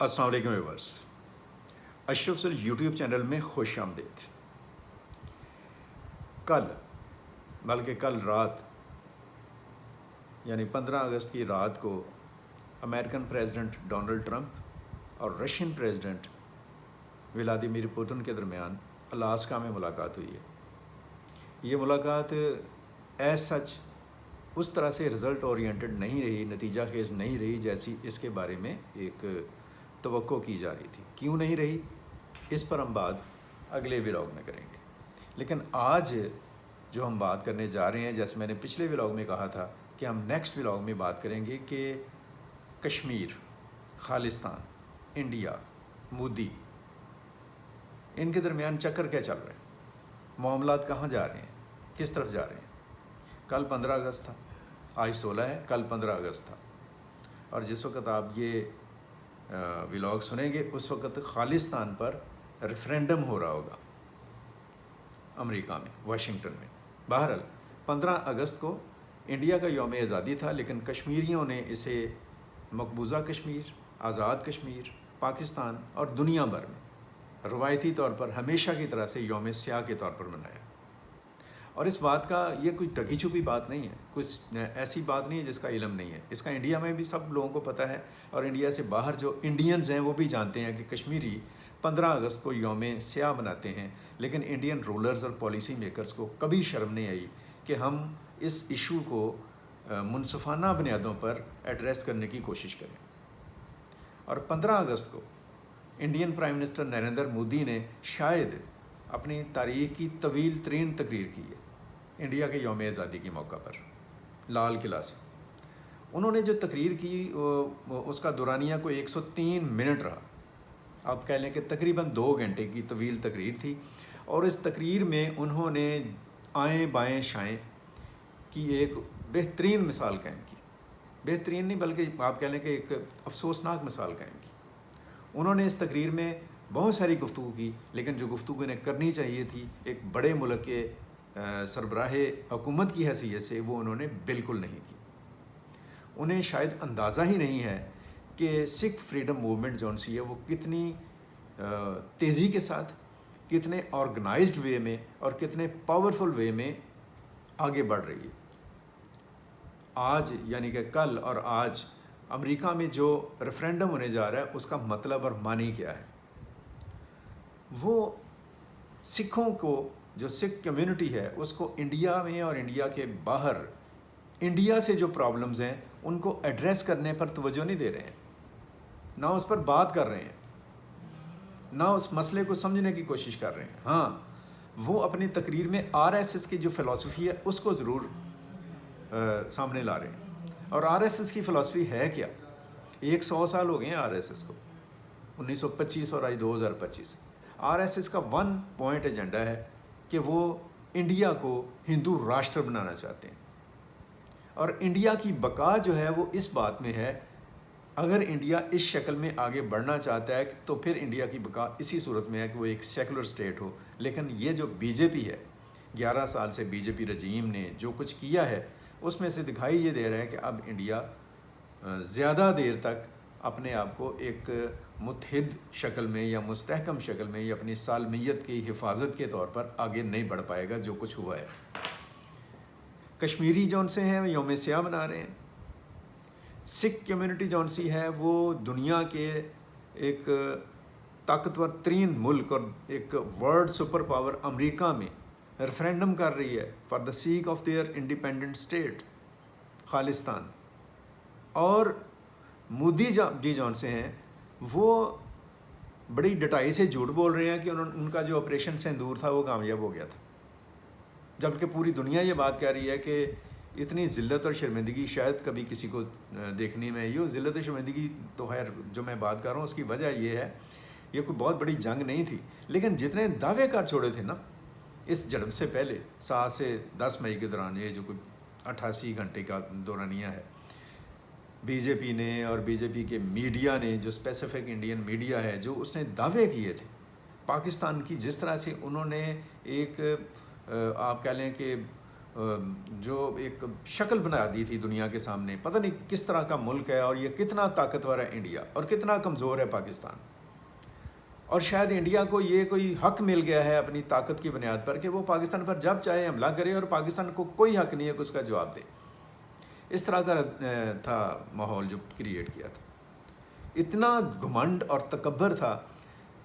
السلام علیکم ویورز، اشرف سل یوٹیوب چینل میں خوش آمدید۔ کل رات یعنی 15 اگست کی رات کو امریکن پریزیڈنٹ ڈونلڈ ٹرمپ اور رشین پریزیڈنٹ ولادیمیر پوتن کے درمیان الاسکا میں ملاقات ہوئی ہے۔ یہ ملاقات ایز سچ اس طرح سے رزلٹ اورینٹڈ نہیں رہی، نتیجہ خیز نہیں رہی جیسی اس کے بارے میں ایک توقع کی جا رہی تھی۔ کیوں نہیں رہی، اس پر ہم بات اگلے ولاگ میں کریں گے۔ لیکن آج جو ہم بات کرنے جا رہے ہیں، جیسے میں نے پچھلے ولاگ میں کہا تھا کہ ہم نیکسٹ ولاگ میں بات کریں گے کہ کشمیر، خالستان، انڈیا، مودی، ان کے درمیان چکر کیا چل رہا ہے، معاملات کہاں جا رہے ہیں، کس طرف جا رہے ہیں۔ کل 15 اگست تھا، آج 16 ہے، کل 15 اگست تھا، اور جس وقت آپ یہ ولاگ سنیں گے اس وقت خالستان پر ریفرینڈم ہو رہا ہوگا امریکہ میں، واشنگٹن میں۔ بہرحال 15 اگست کو انڈیا کا یوم آزادی تھا، لیکن کشمیریوں نے اسے مقبوضہ کشمیر، آزاد کشمیر، پاکستان اور دنیا بھر میں روایتی طور پر ہمیشہ کی طرح سے یوم سیاہ کے طور پر منایا۔ اور اس بات کا یہ کوئی ڈھکی چھپی بات نہیں ہے، کچھ ایسی بات نہیں ہے جس کا علم نہیں ہے۔ اس کا انڈیا میں بھی سب لوگوں کو پتہ ہے، اور انڈیا سے باہر جو انڈینز ہیں وہ بھی جانتے ہیں کہ کشمیری 15 اگست کو یوم سیاہ مناتے ہیں، لیکن انڈین رولرز اور پالیسی میکرز کو کبھی شرم نہیں آئی کہ ہم اس ایشو کو منصفانہ بنیادوں پر ایڈریس کرنے کی کوشش کریں۔ اور 15 اگست کو Indian prime minister Narendra Modi نے شاید اپنی تاریخ کی طویل ترین تقریر کی ہے انڈیا کے یوم آزادی کے موقع پر لال قلعہ سے۔ انہوں نے جو تقریر کی اس کا دورانیہ کو 103 منٹ رہا، آپ کہہ لیں کہ تقریباً 2 گھنٹے کی طویل تقریر تھی، اور اس تقریر میں انہوں نے آئیں بائیں شائیں کی ایک بہترین مثال قائم کی، بہترین نہیں بلکہ آپ کہہ لیں کہ ایک افسوسناک مثال قائم کی۔ انہوں نے اس تقریر میں بہت ساری گفتگو کی، لیکن جو گفتگو انہیں کرنی چاہیے تھی ایک بڑے ملک کے سربراہ حکومت کی حیثیت سے، وہ انہوں نے بالکل نہیں کی۔ انہیں شاید اندازہ ہی نہیں ہے کہ سکھ فریڈم موومنٹ جو سی ہے وہ کتنی تیزی کے ساتھ، کتنے آرگنائزڈ وے میں اور کتنے پاورفل وے میں آگے بڑھ رہی ہے۔ آج یعنی کہ کل اور آج امریکہ میں جو ریفرینڈم ہونے جا رہا ہے اس کا مطلب اور معنی کیا ہے، وہ سکھوں کو، جو سکھ کمیونٹی ہے اس کو انڈیا میں اور انڈیا کے باہر انڈیا سے جو پرابلمز ہیں ان کو ایڈریس کرنے پر توجہ نہیں دے رہے ہیں، نہ اس پر بات کر رہے ہیں، نہ اس مسئلے کو سمجھنے کی کوشش کر رہے ہیں۔ ہاں، وہ اپنی تقریر میں RSS کی جو فلسفی ہے اس کو ضرور سامنے لا رہے ہیں۔ اور RSS کی فلسفی ہے کیا؟ 100 سال ہو گئے ہیں RSS کو، 1925 اور آج 2025۔ RSS کا 1 پوائنٹ ایجنڈا ہے کہ وہ انڈیا کو ہندو راشٹر بنانا چاہتے ہیں، اور انڈیا کی بقا جو ہے وہ اس بات میں ہے، اگر انڈیا اس شکل میں آگے بڑھنا چاہتا ہے تو پھر انڈیا کی بقا اسی صورت میں ہے کہ وہ ایک سیکولر سٹیٹ ہو۔ لیکن یہ جو BJP ہے، 11 سال سے BJP رجیم نے جو کچھ کیا ہے اس میں سے دکھائی یہ دے رہا ہے کہ اب انڈیا زیادہ دیر تک اپنے آپ کو ایک متحد شکل میں یا مستحکم شکل میں یا اپنی سالمیت کی حفاظت کے طور پر آگے نہیں بڑھ پائے گا جو کچھ ہوا ہے۔ کشمیری جون سے ہیں یوم سیاہ منا رہے ہیں، سکھ کمیونٹی جون سی ہے وہ دنیا کے ایک طاقتور ترین ملک اور ایک ورلڈ سپر پاور امریکہ میں ریفرینڈم کر رہی ہے for the sake of their independent state Khalistan. اور مودی جی جون سے ہیں وہ بڑی ڈٹائی سے جھوٹ بول رہے ہیں کہ ان کا جو آپریشن سندور تھا وہ کامیاب ہو گیا تھا، جبکہ پوری دنیا یہ بات کہہ رہی ہے کہ اتنی ذلت اور شرمندگی شاید کبھی کسی کو دیکھنے میں آئی ہو۔ ذلت اور شرمندگی تو خیر جو میں بات کر رہا ہوں اس کی وجہ یہ ہے، یہ کوئی بہت بڑی جنگ نہیں تھی، لیکن جتنے دعوے کر چھوڑے تھے نا اس جھڑپ سے پہلے 7 سے 10 مئی کے دوران، یہ جو کوئی 88 گھنٹے کا دورانیہ ہے، BJP نے اور BJP کے میڈیا نے، جو اسپیسیفک انڈین میڈیا ہے، جو اس نے دعوے کیے تھے پاکستان کی، جس طرح سے انہوں نے ایک آپ کہہ لیں کہ جو ایک شکل بنا دی تھی دنیا کے سامنے، پتہ نہیں کس طرح کا ملک ہے اور یہ کتنا طاقتور ہے انڈیا اور کتنا کمزور ہے پاکستان. اور شاید انڈیا کو یہ کوئی حق مل گیا ہے اپنی طاقت کی بنیاد پر کہ وہ پاکستان پر جب چاہے حملہ کرے اور پاکستان کو کوئی حق نہیں ہے کہ اس کا جواب دے. اس طرح کا تھا ماحول جو کریٹ کیا تھا. اتنا گھمنڈ اور تکبر تھا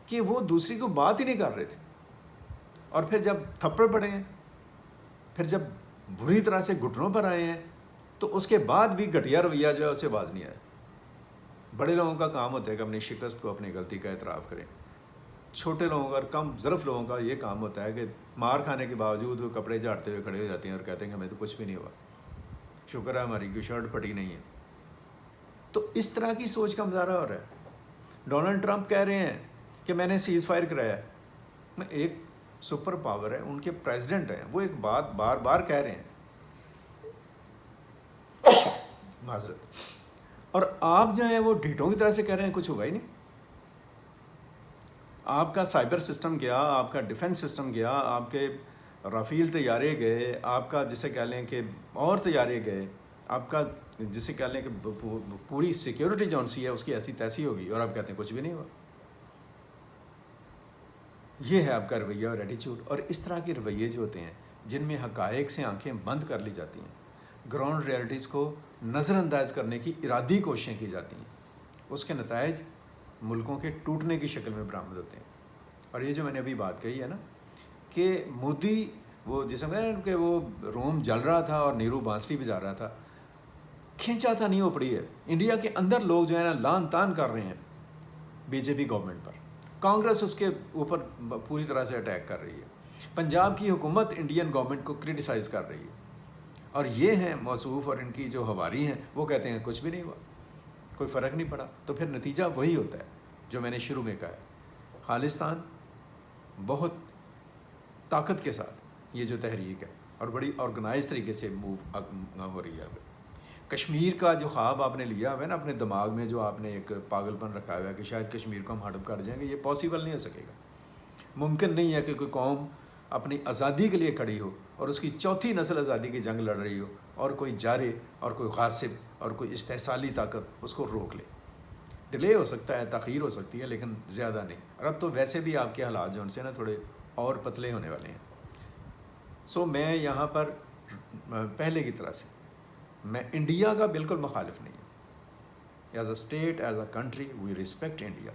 کہ وہ دوسری کو بات ہی نہیں کر رہے تھے. اور پھر جب تھپڑ پڑے ہیں، پھر جب بری طرح سے گھٹنوں پر آئے ہیں، تو اس کے بعد بھی گھٹیا رویہ جو ہے اسے باز نہیں آیا. بڑے لوگوں کا کام ہوتا ہے کہ اپنی شکست کو، اپنی غلطی کا اعتراف کریں. چھوٹے لوگوں کا اور کم ظرف لوگوں کا یہ کام ہوتا ہے کہ مار کھانے کے باوجود وہ کپڑے جھاڑتے ہوئے کھڑے ہو جاتے ہیں اور کہتے ہیں کہ ہمیں تو کچھ بھی نہیں ہوا، شکر ہے ہماری کوئی شرٹ پھٹی نہیں ہے. تو اس طرح کی سوچ کا مظاہرہ ہو رہا ہے. ڈونلڈ ٹرمپ کہہ رہے ہیں کہ میں نے سیز فائر کرایا. ایک سپر پاور ہے، ان کے پریزیڈنٹ ہیں، وہ ایک بات بار بار کہہ رہے ہیں، معذرت، اور آپ جو ہیں وہ ڈھیٹوں کی طرح سے کہہ رہے ہیں کچھ ہوگا ہی نہیں. آپ کا سائبر سسٹم گیا، آپ کا ڈیفنس سسٹم گیا، آپ کے رافیل طیارے گئے، آپ کا جسے کہہ لیں کہ اور طیارے گئے، آپ کا جسے کہہ لیں کہ پوری سیکیورٹی جون سی ہے اس کی ایسی تیسی ہوگی، اور آپ کہتے ہیں کچھ بھی نہیں ہوا. یہ ہے آپ کا رویہ اور ایٹیچیوڈ. اور اس طرح کے رویے جو ہوتے ہیں جن میں حقائق سے آنکھیں بند کر لی جاتی ہیں، گراؤنڈ ریئلٹیز کو نظر انداز کرنے کی ارادی کوششیں کی جاتی ہیں، اس کے نتائج ملکوں کے ٹوٹنے کی شکل میں برآمد ہوتے ہیں. اور یہ جو میں نے ابھی بات کہی ہے نا کہ مودی وہ جسے میں کہ وہ روم جل رہا تھا اور نیرو بانسری بجا رہا تھا، کھینچا تھا نہیں ہو پڑی ہے. انڈیا کے اندر لوگ جو ہے نا لان تان کر رہے ہیں بی جے پی گورنمنٹ پر، کانگریس اس کے اوپر پوری طرح سے اٹیک کر رہی ہے، پنجاب کی حکومت انڈین گورنمنٹ کو کرٹیسائز کر رہی ہے. اور یہ ہیں موصوف اور ان کی جو ہواری ہیں، وہ کہتے ہیں کچھ بھی نہیں ہوا، کوئی فرق نہیں پڑا. تو پھر نتیجہ وہی ہوتا ہے جو میں نے شروع میں کہا ہے. خالصتان بہت طاقت کے ساتھ یہ جو تحریک ہے اور بڑی آرگنائز طریقے سے موو ہو رہی ہے. کشمیر کا جو خواب آپ نے لیا ہوا ہے نا اپنے دماغ میں، جو آپ نے ایک پاگل پن رکھا ہوا ہے کہ شاید کشمیر کو ہم ہڑپ کر جائیں گے، یہ پاسبل نہیں ہو سکے گا. ممکن نہیں ہے کہ کوئی قوم اپنی آزادی کے لیے کھڑی ہو اور اس کی چوتھی نسل آزادی کی جنگ لڑ رہی ہو اور کوئی جارے اور کوئی غاصب اور کوئی استحصالی طاقت اس کو روک لے. ڈیلے ہو سکتا ہے، تاخیر ہو سکتی ہے، لیکن زیادہ نہیں. اور اب تو ویسے بھی آپ کے حالات جو ان سے نا تھوڑے اور پتلے ہونے والے ہیں. سو میں یہاں پر پہلے کی طرح سے میں انڈیا کا بالکل مخالف نہیں ہوں. As a state, as a country we respect India.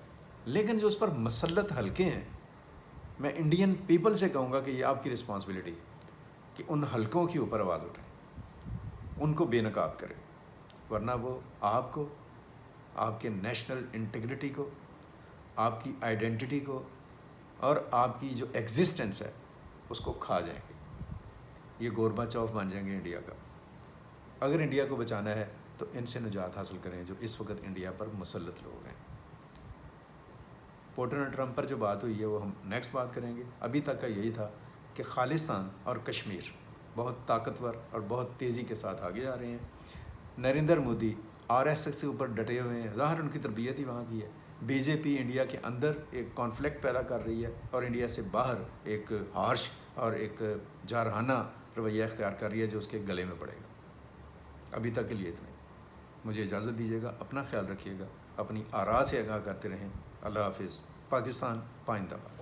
لیکن جو اس پر مسلط حلقے ہیں، میں انڈین پیپل سے کہوں گا کہ یہ آپ کی رسپانسبلٹی ہے کہ ان حلقوں کے اوپر آواز اٹھائیں، ان کو بے نقاب کریں، ورنہ وہ آپ کو، آپ کے نیشنل انٹیگریٹی کو، آپ کی آئیڈینٹی کو اور آپ کی جو ایگزسٹنس ہے اس کو کھا جائیں گے. یہ گوربا چوف بن جائیں گے انڈیا کا. اگر انڈیا کو بچانا ہے تو ان سے نجات حاصل کریں جو اس وقت انڈیا پر مسلط لوگ ہیں. پوٹن اور ٹرمپ پر جو بات ہوئی ہے وہ ہم نیکسٹ بات کریں گے. ابھی تک کا یہی تھا کہ خالصتان اور کشمیر بہت طاقتور اور بہت تیزی کے ساتھ آگے جا رہے ہیں. Narendra Modi R S S کے اوپر ڈٹے ہوئے ہیں، ظاہر ان کی تربیت ہی وہاں کی ہے. بی جے پی انڈیا کے اندر ایک کانفلکٹ پیدا کر رہی ہے اور انڈیا سے باہر ایک ہارش اور ایک جارحانہ رویہ اختیار کر رہی ہے جو اس کے گلے میں پڑے گا. ابھی تک کے لیے اتنا ہی. مجھے اجازت دیجیے گا. اپنا خیال رکھیے گا، اپنی آراء سے آگاہ کرتے رہیں. اللہ حافظ. پاکستان پائندہ باد.